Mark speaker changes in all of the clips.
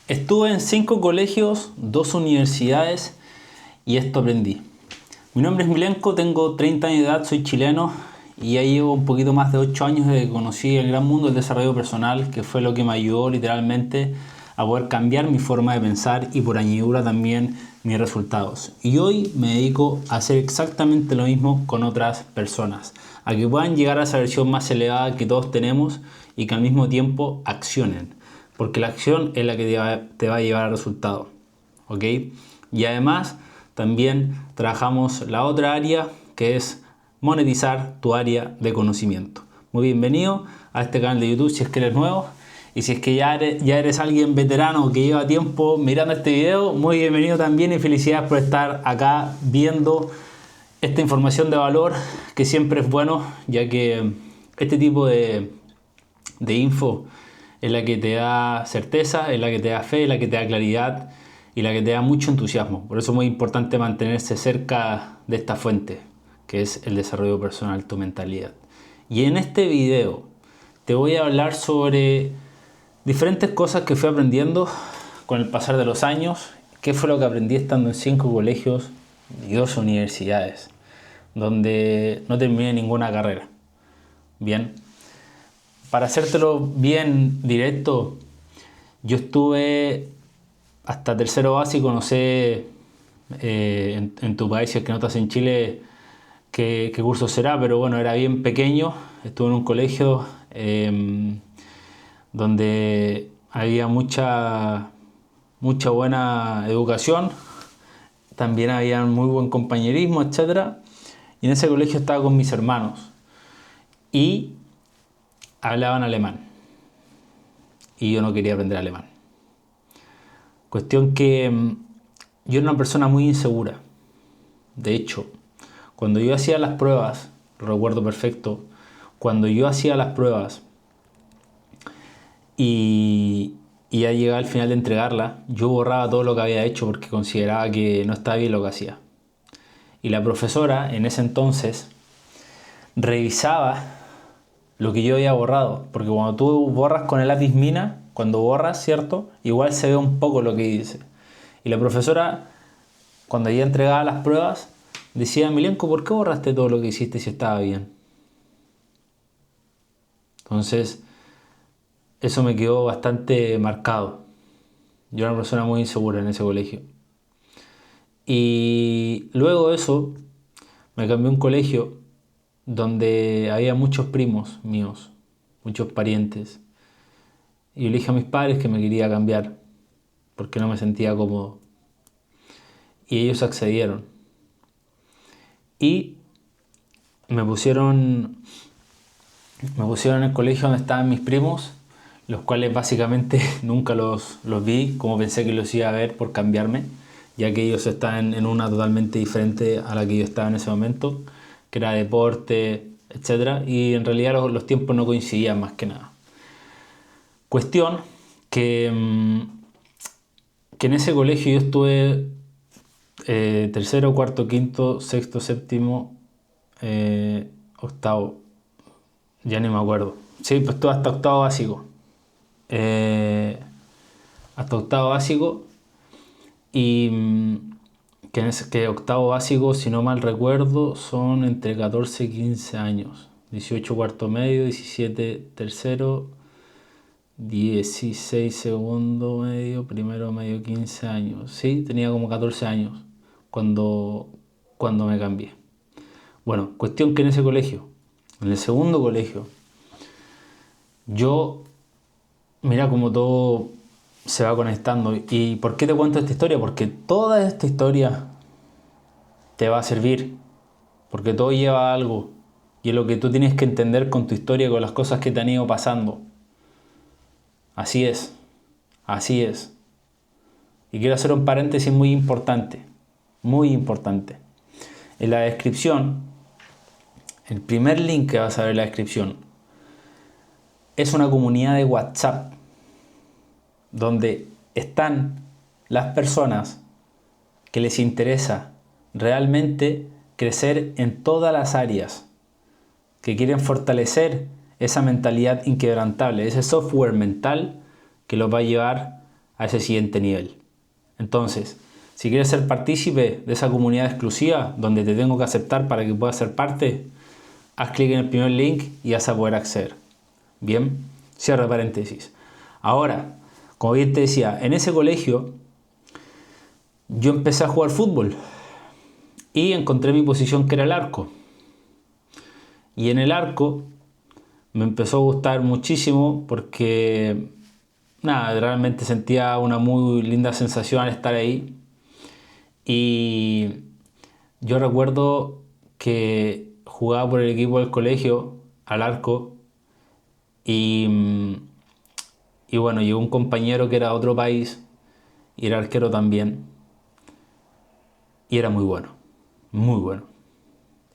Speaker 1: Estuve en 5 colegios, 2 universidades y esto aprendí. Mi nombre es Milenko, tengo 30 años de edad, soy chileno y ya llevo un poquito más de 8 años desde que conocí el gran mundo del desarrollo personal, que fue lo que me ayudó literalmente a poder cambiar mi forma de pensar y por añadidura también mis resultados. Y hoy me dedico a hacer exactamente lo mismo con otras personas, a que puedan llegar a esa versión más elevada que todos tenemos y que al mismo tiempo accionen. Porque la acción es la que te va a llevar al resultado. ¿Ok? Y además también trabajamos la otra área que es monetizar tu área de conocimiento. Muy bienvenido a este canal de YouTube si es que eres nuevo. Y si es que ya eres alguien veterano que lleva tiempo mirando este video, muy bienvenido también y felicidades por estar acá viendo esta información de valor que siempre es bueno, ya que este tipo de info es la que te da certeza, es la que te da fe, es la que te da claridad y la que te da mucho entusiasmo. Por eso es muy importante mantenerse cerca de esta fuente, que es el desarrollo personal, tu mentalidad. Y en este video te voy a hablar sobre diferentes cosas que fui aprendiendo con el pasar de los años. ¿Qué fue lo que aprendí estando en 5 colegios y 2 universidades, donde no terminé ninguna carrera? Bien. Para hacértelo bien directo, yo estuve hasta tercero básico, no sé en tu país, si es que no estás en Chile, qué curso será, pero bueno, era bien pequeño. Estuve en un colegio donde había mucha buena educación, también había muy buen compañerismo, etcétera. Y en ese colegio estaba con mis hermanos y hablaban alemán. Y yo no quería aprender alemán. Cuestión que yo era una persona muy insegura. De hecho, cuando yo hacía las pruebas, lo recuerdo perfecto, cuando yo hacía las pruebas y ya llegaba al final de entregarla, yo borraba todo lo que había hecho porque consideraba que no estaba bien lo que hacía. Y la profesora en ese entonces revisaba lo que yo había borrado, porque cuando tú borras con el lápiz mina, cuando borras, ¿cierto? Igual se ve un poco lo que dice. Y la profesora, cuando ya entregaba las pruebas, decía: Milenko, ¿por qué borraste todo lo que hiciste si estaba bien? Entonces, eso me quedó bastante marcado. Yo era una persona muy insegura en ese colegio. Y luego de eso, me cambié a un colegio donde había muchos primos míos, muchos parientes. Y yo le dije a mis padres que me quería cambiar porque no me sentía cómodo. Y ellos accedieron. Y me pusieron en el colegio donde estaban mis primos, los cuales básicamente nunca los vi, como pensé que los iba a ver por cambiarme, ya que ellos estaban en una totalmente diferente a la que yo estaba en ese momento, que era deporte, etcétera. Y en realidad los tiempos no coincidían más que nada. Cuestión que en ese colegio yo estuve tercero, cuarto, quinto, sexto, séptimo, octavo, ya ni me acuerdo. Sí, pues estuve hasta octavo básico. Eh, hasta octavo básico y que octavo básico, si no mal recuerdo, son entre 14 y 15 años. 18 cuarto medio, 17 tercero, 16 segundo medio, primero medio, 15 años. Sí, tenía como 14 años cuando me cambié. Bueno, cuestión que en ese colegio, en el segundo colegio, yo, mira cómo todo se va conectando. ¿Y por qué te cuento esta historia? Porque toda esta historia te va a servir, porque todo lleva a algo. Y es lo que tú tienes que entender con tu historia, con las cosas que te han ido pasando. Así es, así es. Y quiero hacer un paréntesis muy importante, muy importante. En la descripción, el primer link que vas a ver en la descripción es una comunidad de WhatsApp donde están las personas que les interesa realmente crecer en todas las áreas, que quieren fortalecer esa mentalidad inquebrantable, ese software mental que los va a llevar a ese siguiente nivel. Entonces, si quieres ser partícipe de esa comunidad exclusiva donde te tengo que aceptar para que puedas ser parte, haz clic en el primer link y vas a poder acceder. Bien, cierre paréntesis. Ahora, como bien te decía, en ese colegio yo empecé a jugar fútbol y encontré mi posición, que era el arco. Y en el arco me empezó a gustar muchísimo porque nada, realmente sentía una muy linda sensación al estar ahí. Y yo recuerdo que jugaba por el equipo del colegio al arco y, y bueno, llegó un compañero que era de otro país y era arquero también y era muy bueno, muy bueno.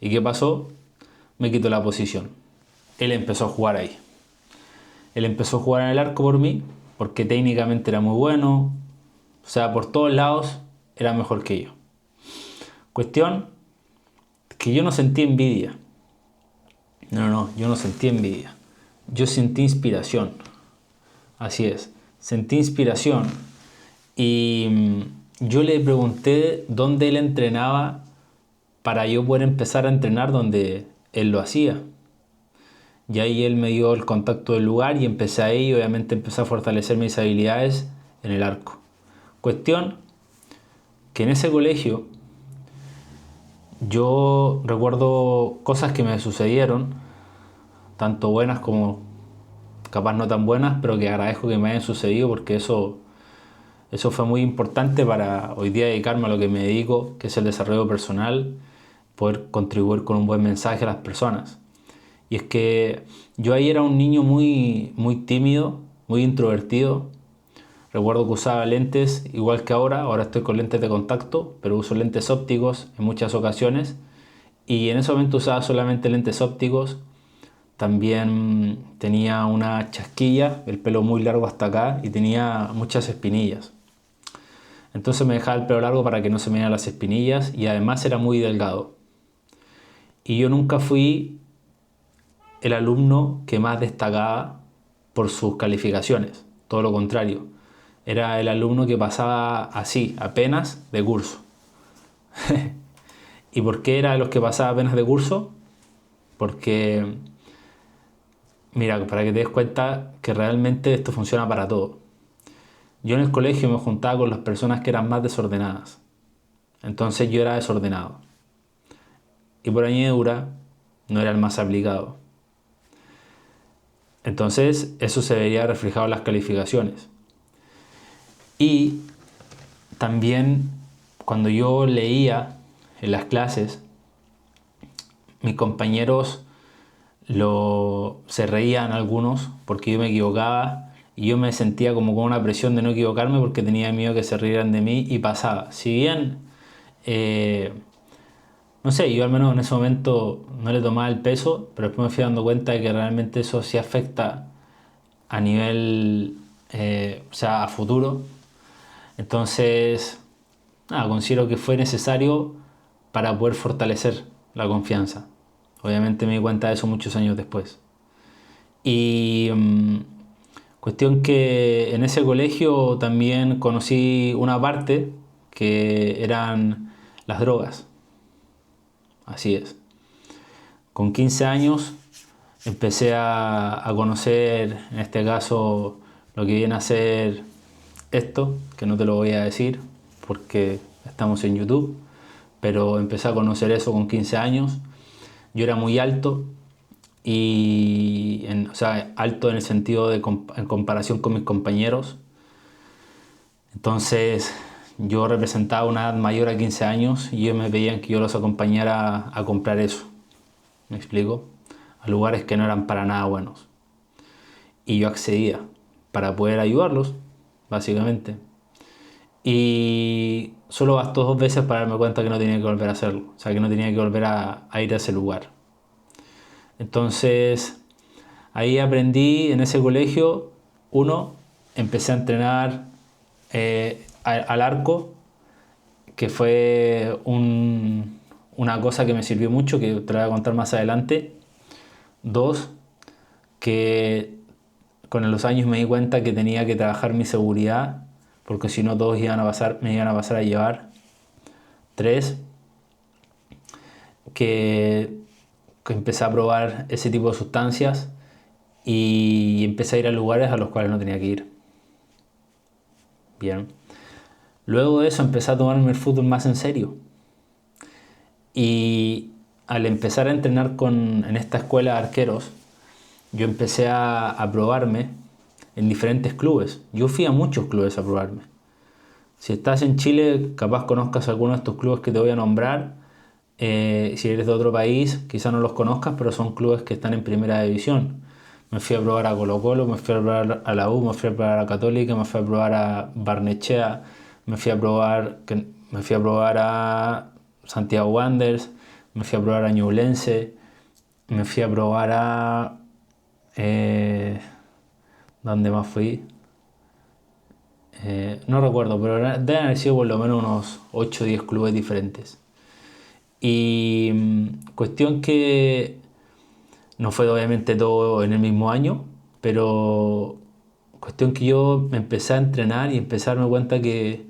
Speaker 1: ¿Y qué pasó? Me quitó la posición. Él empezó a jugar ahí. Él empezó a jugar en el arco por mí porque técnicamente era muy bueno, o sea, por todos lados era mejor que yo. Cuestión que yo no sentí envidia. No, yo no sentí envidia. Yo sentí inspiración. Así es, sentí inspiración y yo le pregunté dónde él entrenaba para yo poder empezar a entrenar donde él lo hacía. Y ahí él me dio el contacto del lugar y empecé ahí y obviamente empecé a fortalecer mis habilidades en el arco. Cuestión que en ese colegio yo recuerdo cosas que me sucedieron, tanto buenas como capaz no tan buenas, pero que agradezco que me hayan sucedido porque eso fue muy importante para hoy día dedicarme a lo que me dedico, que es el desarrollo personal, poder contribuir con un buen mensaje a las personas. Y es que yo ahí era un niño muy tímido, muy introvertido. Recuerdo que usaba lentes igual que ahora estoy con lentes de contacto, pero uso lentes ópticos en muchas ocasiones. Y en ese momento usaba solamente lentes ópticos. También tenía una chasquilla, el pelo muy largo hasta acá y tenía muchas espinillas. Entonces me dejaba el pelo largo para que no se me vieran las espinillas y además era muy delgado. Y yo nunca fui el alumno que más destacaba por sus calificaciones, todo lo contrario. Era el alumno que pasaba así, apenas de curso. ¿Y por qué era de los que pasaba apenas de curso? Porque, mira, para que te des cuenta que realmente esto funciona para todo. Yo en el colegio me juntaba con las personas que eran más desordenadas. Entonces yo era desordenado. Y por añadidura no era el más aplicado. Entonces eso se vería reflejado en las calificaciones. Y también cuando yo leía en las clases, mis compañeros se reían algunos porque yo me equivocaba y yo me sentía como con una presión de no equivocarme porque tenía miedo que se rieran de mí y pasaba. Si bien, no sé, yo al menos en ese momento no le tomaba el peso, pero después me fui dando cuenta de que realmente eso sí afecta a nivel, o sea, a futuro. Entonces, nada, considero que fue necesario para poder fortalecer la confianza. Obviamente me di cuenta de eso muchos años después. Y cuestión que en ese colegio también conocí una parte que eran las drogas. Así es. Con 15 años empecé a conocer, en este caso, lo que viene a ser esto, que no te lo voy a decir porque estamos en YouTube, pero empecé a conocer eso con 15 años. Yo era muy alto o sea, alto en el sentido de en comparación con mis compañeros. Entonces yo representaba una edad mayor a 15 años y ellos me pedían que yo los acompañara a comprar eso. ¿Me explico? A lugares que no eran para nada buenos. Y yo accedía para poder ayudarlos, básicamente. Y solo bastó 2 veces para darme cuenta que no tenía que volver a hacerlo. O sea, que no tenía que volver a ir a ese lugar. Entonces, ahí aprendí en ese colegio, empecé a entrenar al arco, que fue una cosa que me sirvió mucho, que te lo voy a contar más adelante. 2, que con los años me di cuenta que tenía que trabajar mi seguridad porque si no todos me iban a pasar a llevar. 3, que empecé a probar ese tipo de sustancias y empecé a ir a lugares a los cuales no tenía que ir. Bien. Luego de eso empecé a tomarme el fútbol más en serio. Y al empezar a entrenar en esta escuela de arqueros, yo empecé a probarme en diferentes clubes. Yo fui a muchos clubes a probarme. Si estás en Chile, capaz conozcas algunos de estos clubes que te voy a nombrar. Si eres de otro país, quizás no los conozcas, pero son clubes que están en primera división. Me fui a probar a Colo-Colo, me fui a probar a la U, me fui a probar a Católica, me fui a probar a Barnechea, me fui a probar a Santiago Wanderers, me fui a probar a Ñublense, me fui a probar a... ¿dónde más fui? No recuerdo, pero deben haber sido por lo menos unos 8 o 10 clubes diferentes. Y cuestión que no fue obviamente todo en el mismo año, pero cuestión que yo me empecé a entrenar y empecé a darme cuenta que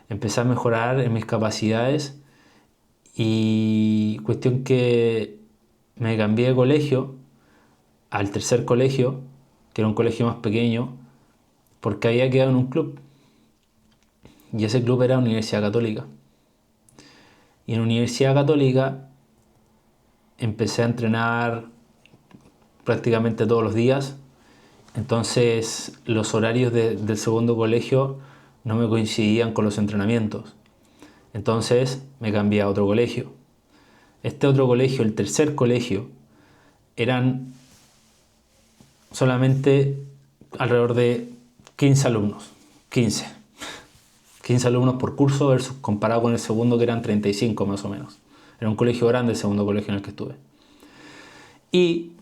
Speaker 1: empecé a mejorar en mis capacidades y cuestión que me cambié de colegio al tercer colegio, que era un colegio más pequeño, porque había quedado en un club y ese club era Universidad Católica. Y en Universidad Católica empecé a entrenar prácticamente todos los días. Entonces los horarios del segundo colegio no me coincidían con los entrenamientos. Entonces me cambié a otro colegio. Este otro colegio, el tercer colegio, eran solamente alrededor de 15 alumnos. 15 alumnos por curso versus comparado con el segundo que eran 35 más o menos. Era un colegio grande el segundo colegio en el que estuve. Y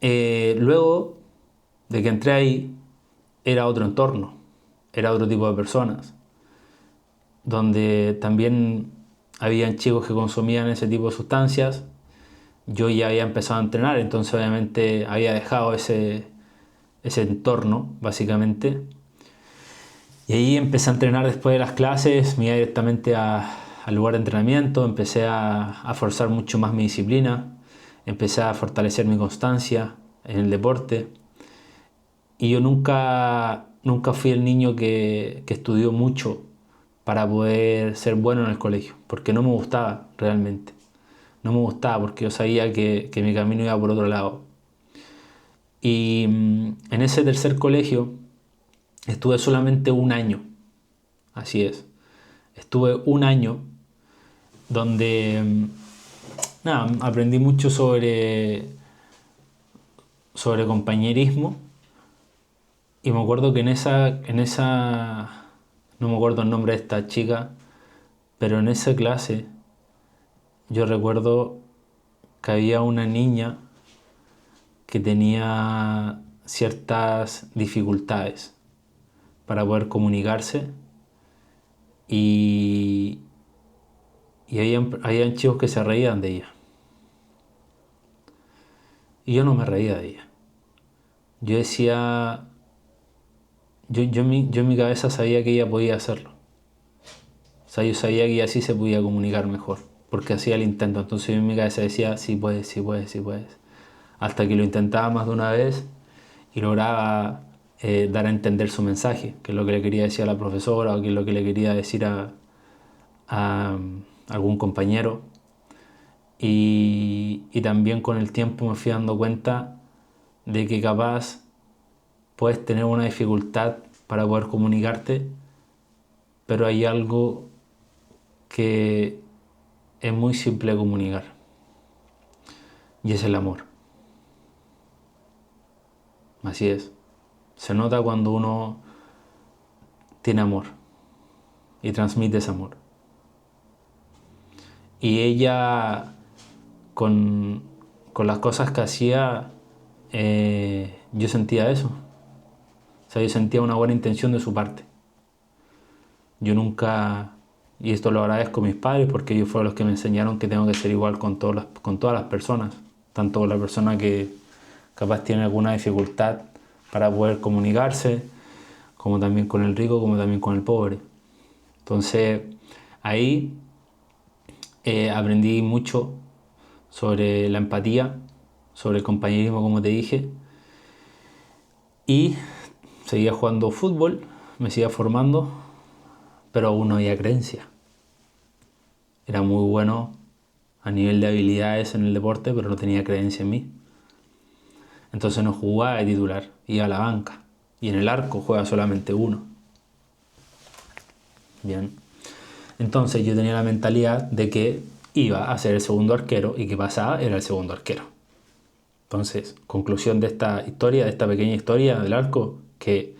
Speaker 1: luego de que entré ahí, era otro entorno, era otro tipo de personas, donde también habían chicos que consumían ese tipo de sustancias. Yo ya había empezado a entrenar, entonces obviamente había dejado ese entorno, básicamente. Y ahí empecé a entrenar después de las clases, me iba directamente al lugar de entrenamiento, empecé a forzar mucho más mi disciplina, empecé a fortalecer mi constancia en el deporte. Y yo nunca fui el niño que estudió mucho para poder ser bueno en el colegio, porque no me gustaba realmente. No me gustaba porque yo sabía que mi camino iba por otro lado. Y en ese tercer colegio estuve solamente un año, así es. Estuve un año donde nada, aprendí mucho sobre compañerismo. Y me acuerdo que no me acuerdo el nombre de esta chica, pero en esa clase yo recuerdo que había una niña que tenía ciertas dificultades para poder comunicarse y habían chicos que se reían de ella. Y yo no me reía de ella. Yo decía, yo en mi cabeza sabía que ella podía hacerlo. O sea, yo sabía que ella sí se podía comunicar mejor, porque hacía el intento. Entonces yo en mi cabeza decía, sí puedes, sí puedes, sí puedes. Hasta que lo intentaba más de una vez y lograba dar a entender su mensaje, que es lo que le quería decir a la profesora o que es lo que le quería decir a algún compañero. Y también con el tiempo me fui dando cuenta de que capaz puedes tener una dificultad para poder comunicarte, pero hay algo que es muy simple de comunicar y es el amor. Así es. Se nota cuando uno tiene amor y transmite ese amor. Y ella, con las cosas que hacía, yo sentía eso. O sea, yo sentía una buena intención de su parte. Yo nunca, y esto lo agradezco a mis padres porque ellos fueron los que me enseñaron que tengo que ser igual con todas las personas. Tanto con la persona que capaz tiene alguna dificultad para poder comunicarse, como también con el rico, como también con el pobre. Entonces ahí aprendí mucho sobre la empatía, sobre el compañerismo, como te dije, y seguía jugando fútbol, me seguía formando, pero aún no había creencia. Era muy bueno a nivel de habilidades en el deporte, pero no tenía creencia en mí. Entonces no jugaba de titular, iba a la banca. Y en el arco juega solamente uno. Bien. Entonces yo tenía la mentalidad de que iba a ser el segundo arquero y que pasaba era el segundo arquero. Entonces, conclusión de esta historia, de esta pequeña historia del arco, que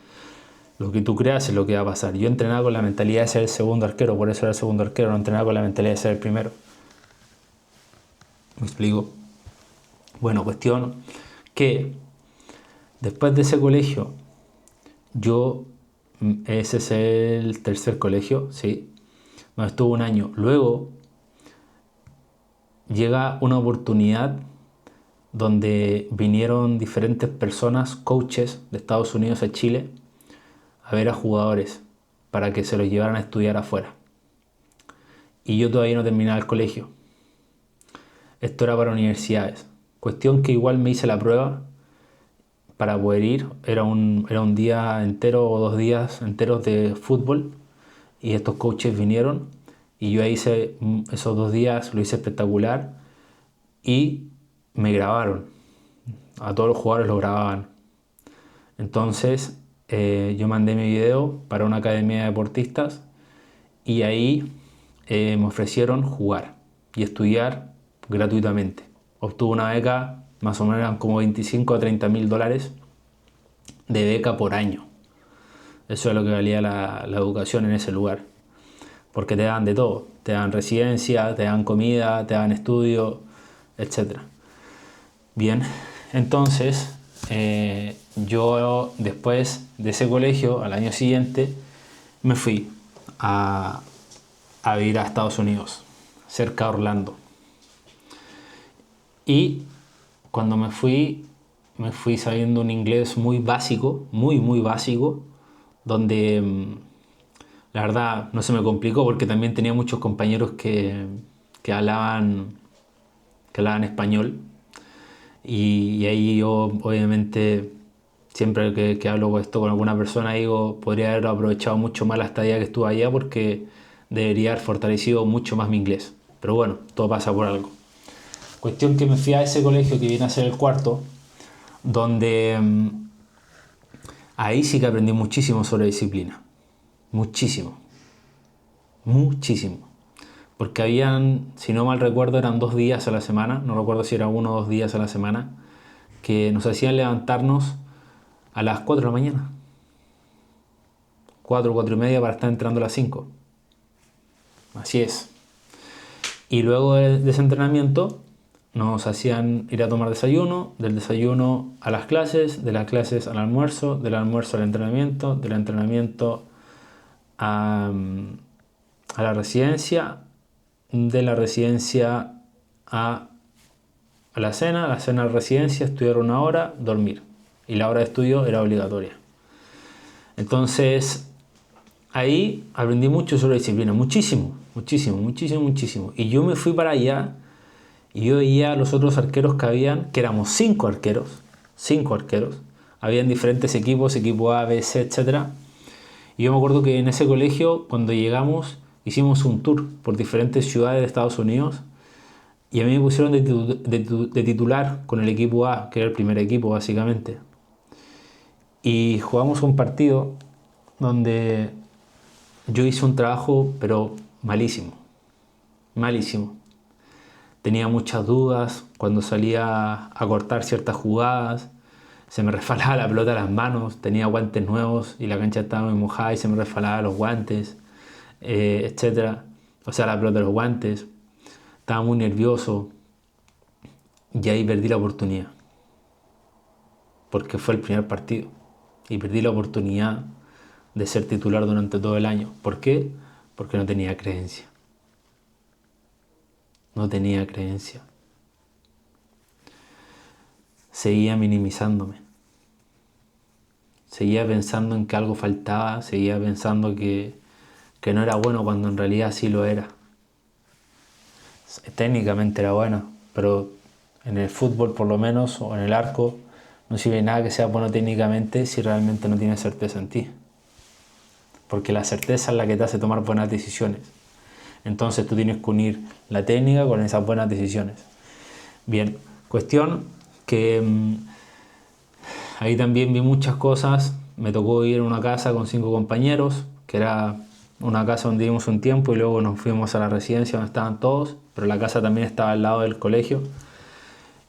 Speaker 1: lo que tú creas es lo que va a pasar. Yo entrenaba con la mentalidad de ser el segundo arquero, por eso era el segundo arquero, no entrenaba con la mentalidad de ser el primero. ¿Me explico? Bueno, cuestión que después de ese colegio, ese es el tercer colegio, sí, donde estuve un año. Luego llega una oportunidad donde vinieron diferentes personas, coaches de Estados Unidos a Chile, a ver a jugadores para que se los llevaran a estudiar afuera. Y yo todavía no terminaba el colegio. Esto era para universidades. Cuestión que igual me hice la prueba para poder ir. Era un día entero o 2 días enteros de fútbol y estos coaches vinieron y yo hice esos 2 días, lo hice espectacular y me grabaron. A todos los jugadores lo grababan. Entonces yo mandé mi video para una academia de deportistas y ahí me ofrecieron jugar y estudiar gratuitamente. Obtuve una beca, más o menos eran como 25 a 30 mil dólares de beca por año. Eso es lo que valía la educación en ese lugar. Porque te dan de todo. Te dan residencia, te dan comida, te dan estudio, etc. Bien, entonces yo después de ese colegio, al año siguiente, me fui a, a vivir a Estados Unidos, cerca de Orlando. Y cuando me fui sabiendo un inglés muy básico, muy, muy básico, donde la verdad no se me complicó porque también tenía muchos compañeros que hablaban, que hablaban español. Y ahí yo, obviamente, siempre que hablo con esto con alguna persona, digo, podría haber aprovechado mucho más la estadía que estuve allá porque debería haber fortalecido mucho más mi inglés. Pero bueno, todo pasa por algo. Cuestión que me fui a ese colegio que viene a ser el cuarto, donde ahí sí que aprendí muchísimo sobre disciplina. Muchísimo. Muchísimo. Porque habían, si no mal recuerdo, eran 2 días a la semana, no recuerdo si era 1 o 2 días a la semana, que nos hacían levantarnos a las 4 de la mañana. 4, 4:30 para estar entrando a las 5. Así es. Y luego de ese entrenamiento nos hacían ir a tomar desayuno, del desayuno a las clases, de las clases al almuerzo, del almuerzo al entrenamiento, del entrenamiento a la residencia, de la residencia a la cena a la residencia, estudiar 1 hora, dormir. Y la hora de estudio era obligatoria. Entonces, ahí aprendí mucho sobre disciplina, muchísimo, muchísimo, muchísimo, muchísimo. Y yo me fui para allá y yo veía a los otros arqueros que habían, que éramos 5 arqueros, 5 arqueros. Habían diferentes equipos, equipo A, B, C, etc. Y yo me acuerdo que en ese colegio, cuando llegamos, hicimos un tour por diferentes ciudades de Estados Unidos y a mí me pusieron de titular con el equipo A, que era el primer equipo básicamente. Y jugamos un partido donde yo hice un trabajo, pero malísimo, malísimo. Tenía muchas dudas cuando salía a cortar ciertas jugadas, se me resbalaba la pelota a las manos, tenía guantes nuevos y la cancha estaba muy mojada y se me resbalaba los guantes, etcétera. O sea, la pelota de los guantes. Estaba muy nervioso y ahí perdí la oportunidad, porque fue el primer partido y perdí la oportunidad de ser titular durante todo el año. ¿Por qué? Porque no tenía creencia. No tenía creencia. Seguía minimizándome. seguía pensando en que algo faltaba, seguía pensando que no era bueno cuando en realidad sí lo era. Técnicamente era bueno, pero en el fútbol por lo menos, o en el arco, no sirve nada que sea bueno técnicamente si realmente no tienes certeza en ti. Porque la certeza es la que te hace tomar buenas decisiones. Entonces tú tienes que unir la técnica con esas buenas decisiones. Bien, cuestión que ahí también vi muchas cosas. Me tocó ir a una casa con 5 compañeros, que era una casa donde vivimos un tiempo y luego nos fuimos a la residencia donde estaban todos, pero la casa también estaba al lado del colegio.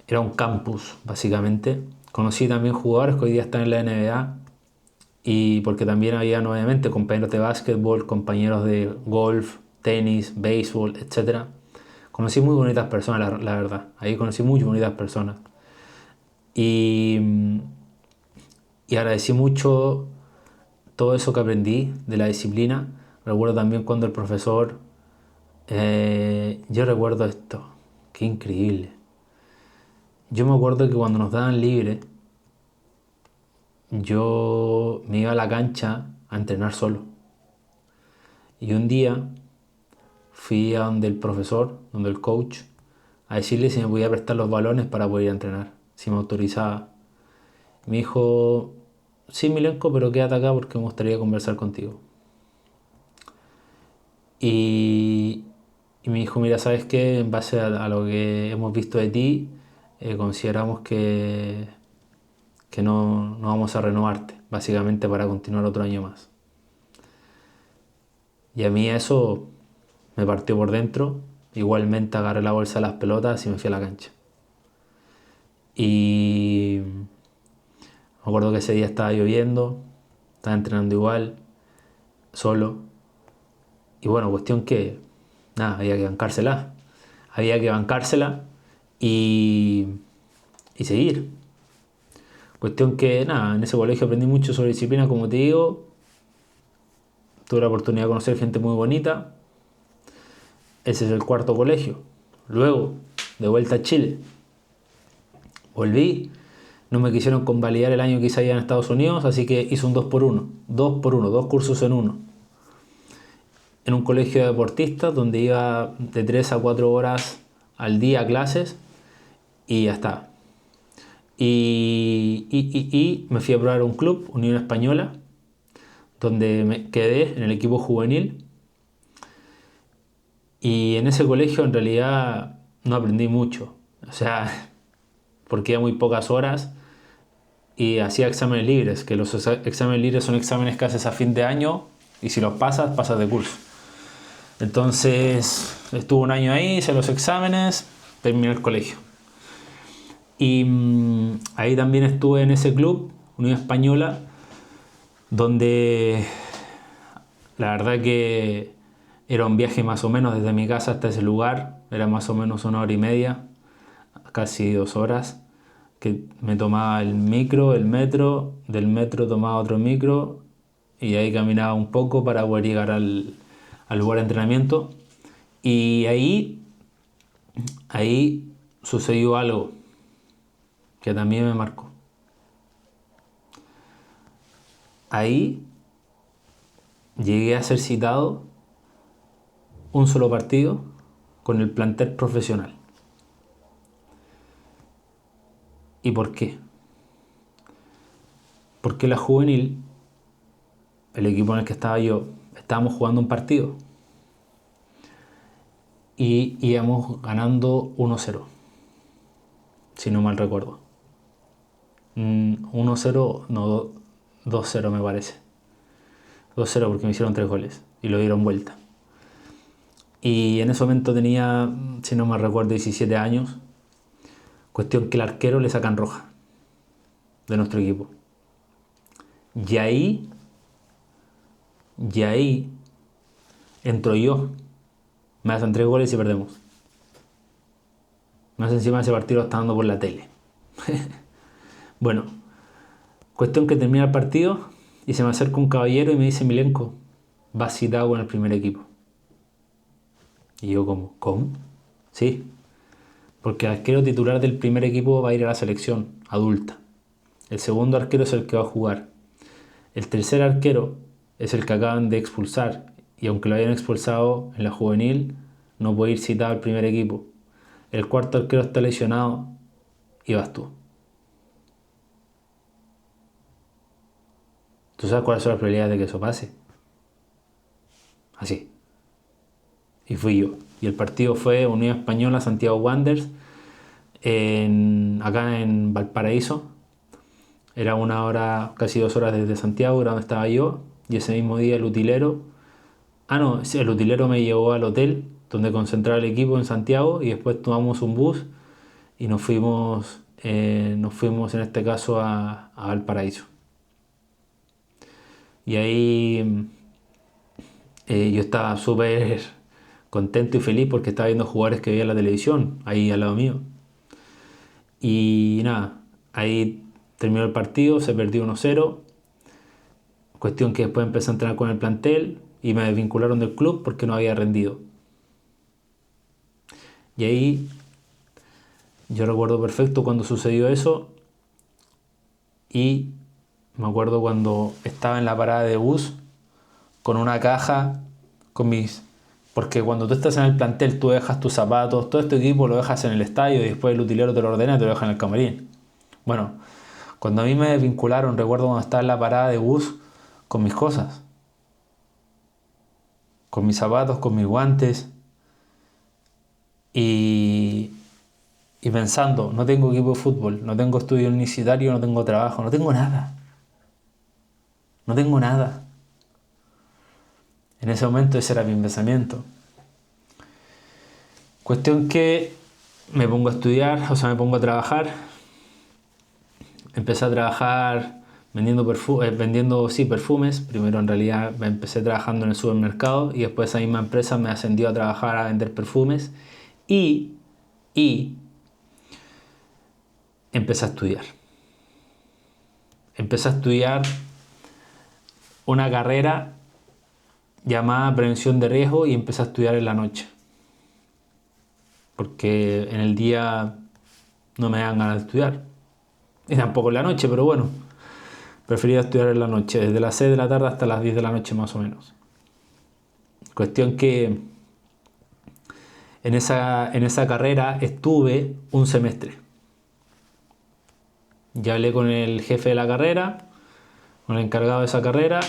Speaker 1: Era un campus, básicamente. Conocí también jugadores que hoy día están en la NBA y porque también había nuevamente compañeros de básquetbol, compañeros de golf, tenis, béisbol, etc. Conocí muy bonitas personas, la verdad. Ahí conocí muy bonitas personas. Y, y agradecí mucho todo eso que aprendí de la disciplina. Recuerdo también cuando el profesor, yo recuerdo esto, qué increíble. Yo me acuerdo que cuando nos daban libre, yo me iba a la cancha a entrenar solo. Y un día fui a donde el profesor, donde el coach, a decirle si me podía prestar los balones para poder ir a entrenar, si me autorizaba. Me dijo, sí, Milenko, pero quédate acá porque me gustaría conversar contigo. Y, y me dijo, mira, ¿sabes qué? En base a lo que hemos visto de ti, consideramos que no vamos a renovarte, básicamente para continuar otro año más. Y a mí eso me partió por dentro. Igualmente agarré la bolsa de las pelotas y me fui a la cancha. Y me acuerdo que ese día estaba lloviendo, estaba entrenando igual, solo. Y bueno, cuestión que, nada, había que bancársela. Había que bancársela y, y seguir. Cuestión que, nada, en ese colegio aprendí mucho sobre disciplina, como te digo. Tuve la oportunidad de conocer gente muy bonita. Ese es el cuarto colegio. Luego, de vuelta a Chile. Volví. No me quisieron convalidar el año que hice allá en Estados Unidos, así que hice un 2x1. 2x1, dos cursos en uno. En un colegio de deportistas donde iba de 3 a 4 horas al día a clases y ya está. Y me fui a probar un club, Unión Española, donde me quedé en el equipo juvenil. Y en ese colegio en realidad no aprendí mucho. O sea, porque iba muy pocas horas y hacía exámenes libres, que los exámenes libres son exámenes que haces a fin de año y si los pasas, pasas de curso. Entonces estuve un año ahí, hice los exámenes, terminé el colegio. Y ahí también estuve en ese club, Unión Española, donde la verdad que era un viaje más o menos desde mi casa hasta ese lugar, era más o menos 1 hora y media, casi 2 horas, que me tomaba el micro, el metro, del metro tomaba otro micro y ahí caminaba un poco para poder llegar al lugar de entrenamiento. Y ahí sucedió algo que también me marcó. Ahí llegué a ser citado un solo partido con el plantel profesional. ¿Y por qué? Porque la juvenil, el equipo en el que estaba yo, estábamos jugando un partido y íbamos ganando 1-0, si no mal recuerdo. 1-0, no, 2-0 me parece. 2-0 porque me hicieron 3 goles y lo dieron vuelta. Y en ese momento tenía, si no me recuerdo, 17 años. Cuestión que el arquero le sacan roja de nuestro equipo. Y ahí entro yo. Me hacen 3 goles y perdemos. Más encima ese partido lo está dando por la tele. Bueno, cuestión que termina el partido y se me acerca un caballero y me dice, Milenko, vas citado con el primer equipo. Y yo como, ¿cómo? Sí, porque el arquero titular del primer equipo va a ir a la selección adulta. El segundo arquero es el que va a jugar. El tercer arquero es el que acaban de expulsar y aunque lo hayan expulsado en la juvenil, no puede ir citado al primer equipo. El cuarto arquero está lesionado y vas tú. ¿Tú sabes cuáles son las probabilidades de que eso pase? Así. Y fui yo. Y el partido fue Unión Española Santiago Wanderers acá en Valparaíso. Era 1 hora, casi 2 horas desde Santiago, era donde estaba yo. Y ese mismo día el utilero... el utilero me llevó al hotel donde concentrar el equipo en Santiago y después tomamos un bus y nos fuimos en este caso a Valparaíso. Y ahí yo estaba súper contento y feliz porque estaba viendo jugadores que veía en la televisión, ahí al lado mío. Y nada, ahí terminó el partido, se perdió 1-0. Cuestión que después empecé a entrenar con el plantel y me desvincularon del club porque no había rendido. Y ahí yo recuerdo perfecto cuando sucedió eso y me acuerdo cuando estaba en la parada de bus con una caja con mis... Porque cuando tú estás en el plantel tú dejas tus zapatos, todo este equipo lo dejas en el estadio y después el utilero te lo ordena y te lo deja en el camarín. Bueno, cuando a mí me desvincularon, recuerdo cuando estaba en la parada de bus con mis cosas. Con mis zapatos, con mis guantes. Y pensando, no tengo equipo de fútbol, no tengo estudio universitario, no tengo trabajo, no tengo nada. No tengo nada. En ese momento ese era mi pensamiento. Cuestión que me pongo a estudiar, me pongo a trabajar. Empecé a trabajar vendiendo perfumes. Primero en realidad me empecé trabajando en el supermercado y después esa misma empresa me ascendió a trabajar a vender perfumes y empecé a estudiar. Empecé a estudiar una carrera llamada prevención de riesgo y empecé a estudiar en la noche. Porque en el día no me dan ganas de estudiar. Y tampoco en la noche, pero bueno. Prefería estudiar en la noche, desde las 6 de la tarde hasta las 10 de la noche más o menos. Cuestión que en esa carrera estuve un semestre. Ya hablé con el jefe de la carrera, con el encargado de esa carrera,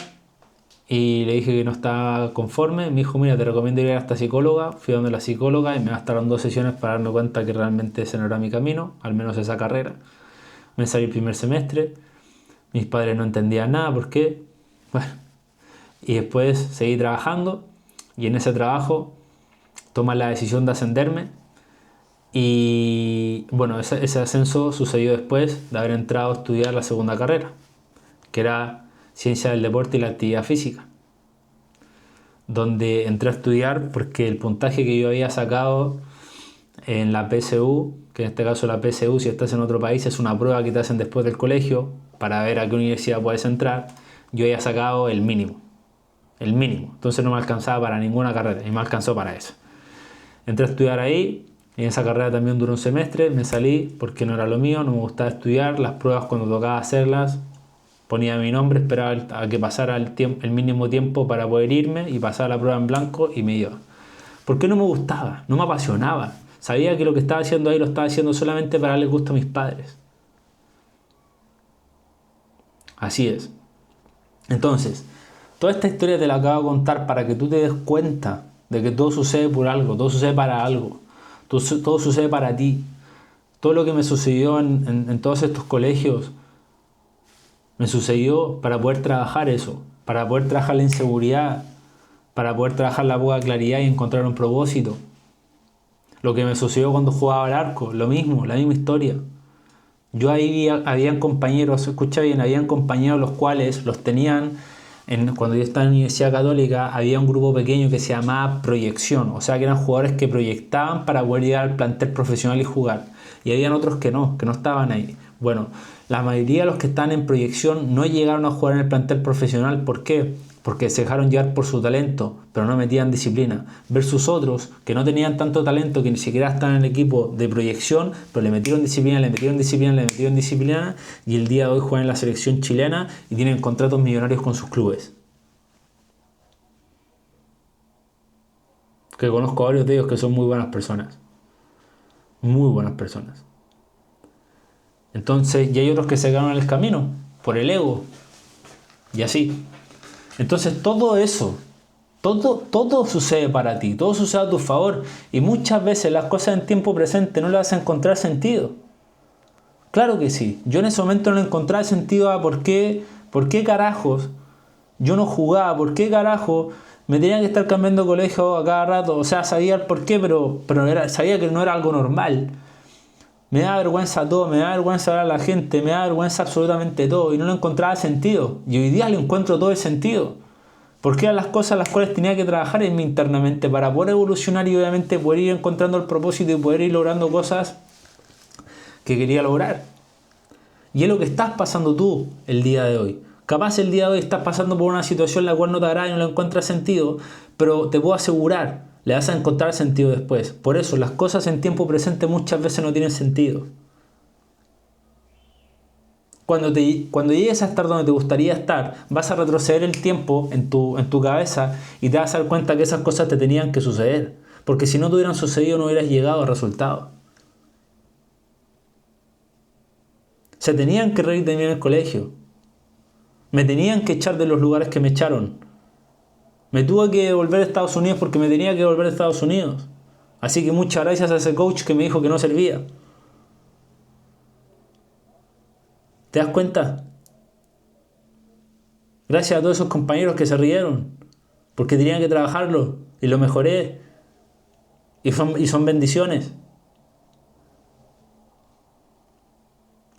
Speaker 1: y le dije que no estaba conforme. Me dijo, mira, te recomiendo ir a esta psicóloga. Fui a donde la psicóloga y me gastaron 2 sesiones para darme cuenta que realmente ese no era mi camino, al menos esa carrera. Me salí el primer semestre, mis padres no entendían nada, ¿por qué? Bueno, y después seguí trabajando y en ese trabajo toman la decisión de ascenderme y bueno, ese ascenso sucedió después de haber entrado a estudiar la segunda carrera, que era Ciencia del Deporte y la Actividad Física, donde entré a estudiar porque el puntaje que yo había sacado en la PSU, que en este caso la PSU si estás en otro país es una prueba que te hacen después del colegio para ver a qué universidad puedes entrar, yo había sacado el mínimo, entonces no me alcanzaba para ninguna carrera y me alcanzó para eso. Entré a estudiar ahí, y en esa carrera también duró un semestre, me salí porque no era lo mío, no me gustaba estudiar, las pruebas cuando tocaba hacerlas ponía mi nombre, esperaba a que pasara el mínimo tiempo para poder irme y pasaba la prueba en blanco y me iba. ¿Por qué no me gustaba? No me apasionaba. Sabía que lo que estaba haciendo ahí lo estaba haciendo solamente para darle gusto a mis padres. Así es. Entonces, toda esta historia te la acabo de contar para que tú te des cuenta de que todo sucede por algo, todo sucede para algo, todo sucede para ti. Todo lo que me sucedió en todos estos colegios me sucedió para poder trabajar eso, para poder trabajar la inseguridad, para poder trabajar la poca claridad y encontrar un propósito. Lo que me sucedió cuando jugaba al arco, lo mismo, la misma historia. Yo ahí habían compañeros, escucha bien, habían compañeros los cuales los tenían, cuando yo estaba en la Universidad Católica, había un grupo pequeño que se llamaba proyección, o sea que eran jugadores que proyectaban para poder llegar al plantel profesional y jugar. Y habían otros que no estaban ahí. Bueno, la mayoría de los que están en proyección no llegaron a jugar en el plantel profesional. ¿Por qué? porque se dejaron llevar por su talento, pero no metían disciplina, versus otros que no tenían tanto talento, que ni siquiera están en el equipo de proyección, pero le metieron disciplina, le metieron disciplina, le metieron disciplina, y el día de hoy juegan en la selección chilena y tienen contratos millonarios con sus clubes. Que conozco a varios de ellos que son muy buenas personas. Muy buenas personas. Entonces, y hay otros que se quedaron en el camino, por el ego, y así. Entonces todo eso, todo sucede para ti, todo sucede a tu favor, y muchas veces las cosas en tiempo presente no le vas a encontrar sentido. Claro que sí, yo en ese momento no le encontraba sentido a por qué carajos yo no jugaba, por qué carajo me tenía que estar cambiando de colegio a cada rato. O sea, sabía el por qué, pero sabía que no era algo normal. Me da vergüenza todo, me da vergüenza hablar a la gente, me da vergüenza absolutamente todo, y no le encontraba sentido. Y hoy día le encuentro todo el sentido. Porque eran las cosas las cuales tenía que trabajar en mí internamente para poder evolucionar y obviamente poder ir encontrando el propósito y poder ir logrando cosas que quería lograr. Y es lo que estás pasando tú el día de hoy. Capaz el día de hoy estás pasando por una situación en la cual no te agrada y no le encuentras sentido, pero te puedo asegurar, le vas a encontrar sentido después. Por eso las cosas en tiempo presente muchas veces no tienen sentido. Cuando llegues a estar donde te gustaría estar, vas a retroceder el tiempo en tu cabeza y te vas a dar cuenta que esas cosas te tenían que suceder. Porque si no te hubieran sucedido no hubieras llegado al resultado. Se tenían que reír de mí en el colegio. Me tenían que echar de los lugares que me echaron. Me tuve que volver a Estados Unidos porque me tenía que volver a Estados Unidos. Así que muchas gracias a ese coach que me dijo que no servía. ¿Te das cuenta? Gracias a todos esos compañeros que se rieron. Porque tenían que trabajarlo. Y lo mejoré. Y son bendiciones.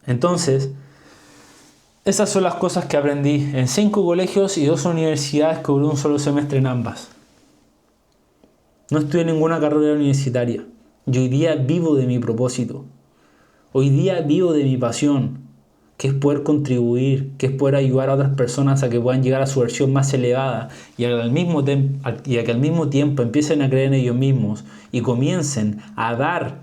Speaker 1: Entonces, esas son las cosas que aprendí en 5 colegios y 2 universidades que duró un solo semestre en ambas. No estudié ninguna carrera universitaria. Yo hoy día vivo de mi propósito. Hoy día vivo de mi pasión, que es poder contribuir, que es poder ayudar a otras personas a que puedan llegar a su versión más elevada y a que al mismo tiempo empiecen a creer en ellos mismos y comiencen a dar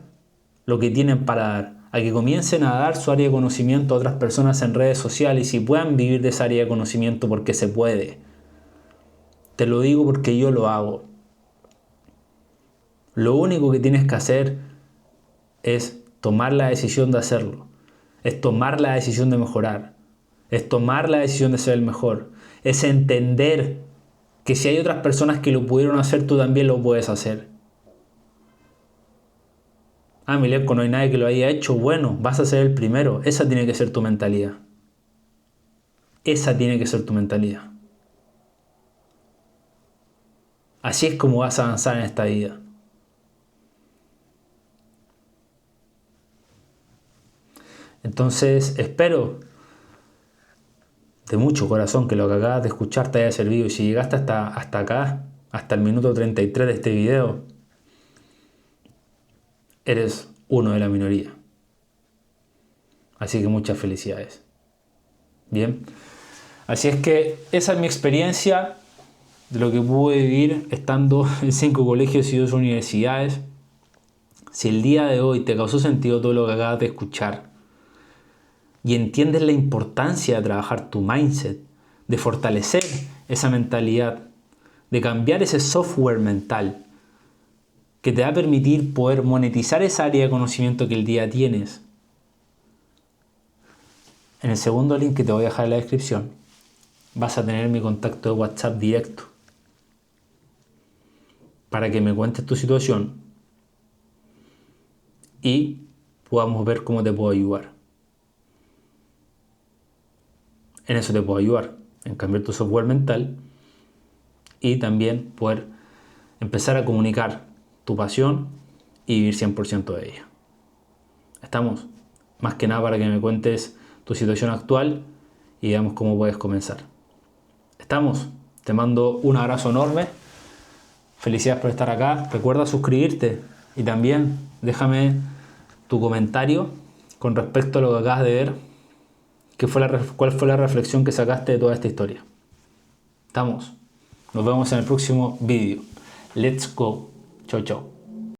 Speaker 1: lo que tienen para dar, a que comiencen a dar su área de conocimiento a otras personas en redes sociales y puedan vivir de esa área de conocimiento porque se puede. Te lo digo porque yo lo hago. Lo único que tienes que hacer es tomar la decisión de hacerlo. Es tomar la decisión de mejorar. Es tomar la decisión de ser el mejor. Es entender que si hay otras personas que lo pudieron hacer, tú también lo puedes hacer. Ah, Milenko, no hay nadie que lo haya hecho. Bueno, vas a ser el primero. Esa tiene que ser tu mentalidad. Esa tiene que ser tu mentalidad. Así es como vas a avanzar en esta vida. Entonces, espero de mucho corazón que lo que acabas de escuchar te haya servido. Y si llegaste hasta acá, hasta el minuto 33 de este video, eres uno de la minoría. Así que muchas felicidades. Bien. Así es que esa es mi experiencia de lo que pude vivir estando en 5 colegios y 2 universidades. Si el día de hoy te causó sentido todo lo que acabas de escuchar y entiendes la importancia de trabajar tu mindset, de fortalecer esa mentalidad, de cambiar ese software mental que te va a permitir poder monetizar esa área de conocimiento que el día tienes. En el segundo link que te voy a dejar en la descripción vas a tener mi contacto de WhatsApp directo para que me cuentes tu situación y podamos ver cómo te puedo ayudar. En eso te puedo ayudar, en cambiar tu software mental y también poder empezar a comunicar tu pasión y vivir 100% de ella. ¿Estamos? Más que nada para que me cuentes tu situación actual y veamos cómo puedes comenzar. ¿Estamos? Te mando un abrazo enorme. Felicidades por estar acá. Recuerda suscribirte y también déjame tu comentario con respecto a lo que acabas de ver. ¿Cuál fue la reflexión que sacaste de toda esta historia? Estamos. Nos vemos en el próximo vídeo. Let's go. Chao, chao.